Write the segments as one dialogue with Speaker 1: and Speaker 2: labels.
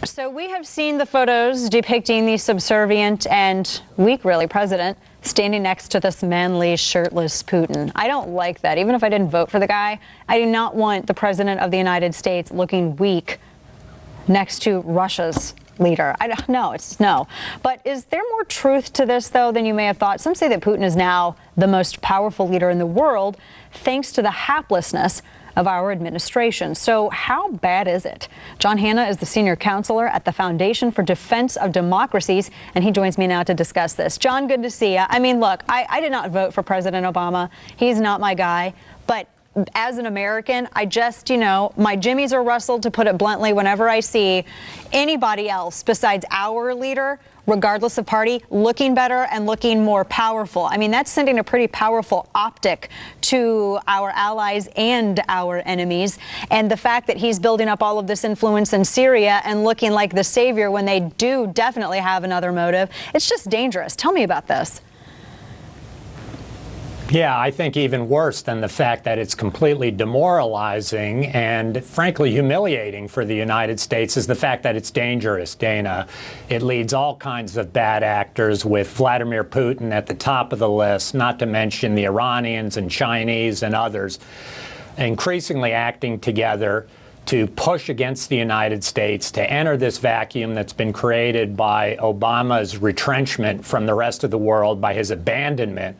Speaker 1: So we have seen the photos depicting the subservient and weak, really, president standing next to this manly, shirtless Putin. I don't like that. Even if I didn't vote for the guy, I do not want the president of the United States looking weak next to Russia's leader. I don't know. It's no. But is there more truth to this, though, than you may have thought? Some say that Putin is now the most powerful leader in the world, thanks to the haplessness of our administration. So how bad is it? John Hanna is the senior counselor at the Foundation for Defense of Democracies, and he joins me now to discuss this. John, good to see you. I mean, look, I did not vote for President Obama. He's not my guy. But as an American, I just, my jimmies are rustled, to put it bluntly, whenever I see anybody else besides our leader, regardless of party, looking better and looking more powerful. I mean, that's sending a pretty powerful optic to our allies and our enemies. And the fact that he's building up all of this influence in Syria and looking like the savior when they do definitely have another motive, it's just dangerous. Tell me about this.
Speaker 2: Yeah, I think even worse than the fact that it's completely demoralizing and frankly humiliating for the United States is the fact that it's dangerous, Dana. It leads all kinds of bad actors, with Vladimir Putin at the top of the list, not to mention the Iranians and Chinese and others, increasingly acting together to push against the United States to enter this vacuum that's been created by Obama's retrenchment from the rest of the world, by his abandonment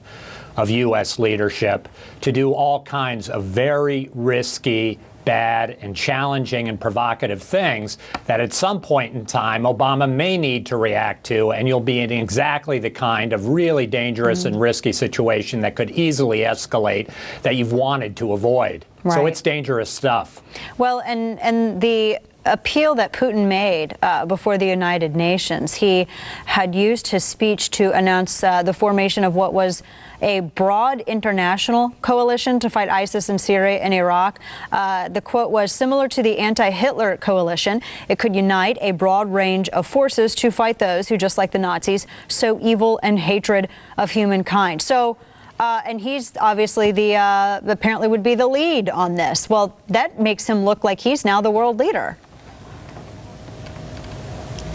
Speaker 2: of U.S. leadership, to do all kinds of very risky, bad, and challenging and provocative things that at some point in time Obama may need to react to, and you'll be in exactly the kind of really dangerous and risky situation that could easily escalate that you've wanted to avoid. Right. So it's dangerous stuff.
Speaker 1: Well, and the appeal that Putin made before the United Nations, he had used his speech to announce the formation of what was a broad international coalition to fight ISIS in Syria and Iraq. The quote was, similar to the anti-Hitler coalition, it could unite a broad range of forces to fight those who, just like the Nazis, sow evil and hatred of humankind. So, and he's obviously apparently would be the lead on this. Well, that makes him look like he's now the world leader.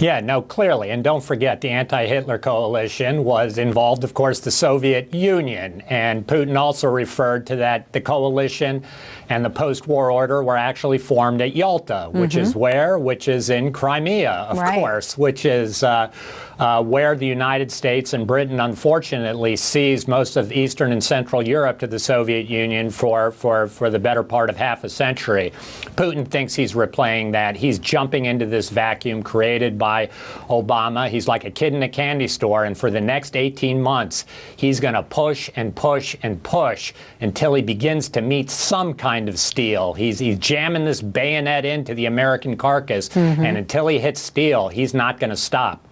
Speaker 2: Yeah, no, clearly. And don't forget, the anti-Hitler coalition was involved, of course, the Soviet Union. And Putin also referred to that the coalition and the post-war order were actually formed at Yalta, which is where? Which is in Crimea, of course, which is where the United States and Britain, unfortunately, seized most of Eastern and Central Europe to the Soviet Union for the better part of half a century. Putin thinks he's replaying that. He's jumping into this vacuum created by Obama. He's like a kid in a candy store, and for the next 18 months, he's going to push and push and push until he begins to meet some kind of steel. He's jamming this bayonet into the American carcass, and until he hits steel, he's not going to stop.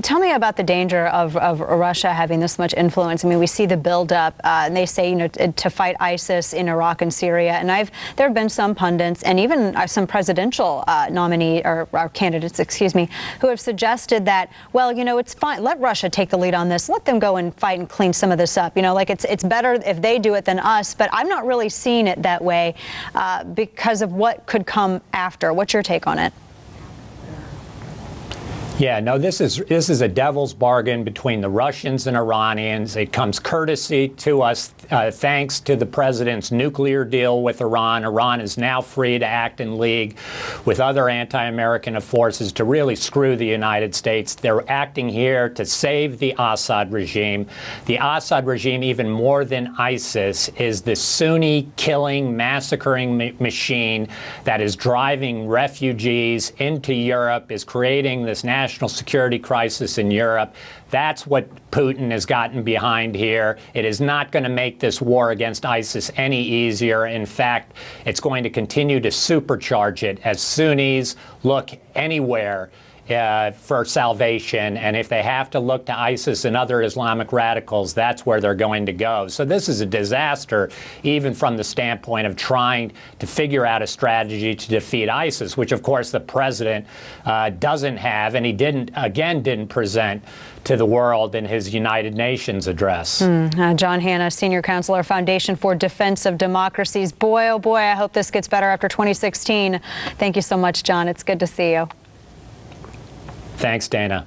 Speaker 1: Tell me about the danger of Russia having this much influence. I mean, we see the buildup, and they say, to fight ISIS in Iraq and Syria. And there have been some pundits and even some presidential candidates, who have suggested that, well, it's fine. Let Russia take the lead on this. Let them go and fight and clean some of this up. It's better if they do it than us. But I'm not really seeing it that way because of what could come after. What's your take on it?
Speaker 2: Yeah, no, this is a devil's bargain between the Russians and Iranians. It comes courtesy to us thanks to the president's nuclear deal with Iran. Iran is now free to act in league with other anti-American forces to really screw the United States. They're acting here to save the Assad regime. The Assad regime, even more than ISIS, is the Sunni killing, massacring machine that is driving refugees into Europe, is creating this national security crisis in Europe. That's what Putin has gotten behind here. It is not going to make this war against ISIS any easier. In fact, it's going to continue to supercharge it as Sunnis look anywhere for salvation, and if they have to look to ISIS and other Islamic radicals, that's where they're going to go. So this is a disaster, even from the standpoint of trying to figure out a strategy to defeat ISIS, which of course the president doesn't have, and he didn't present to the world in his United Nations address.
Speaker 1: John Hanna, Senior Counselor, Foundation for Defense of Democracies. Boy, oh boy, I hope this gets better after 2016. Thank you so much, John. It's good to see you.
Speaker 2: Thanks, Dana.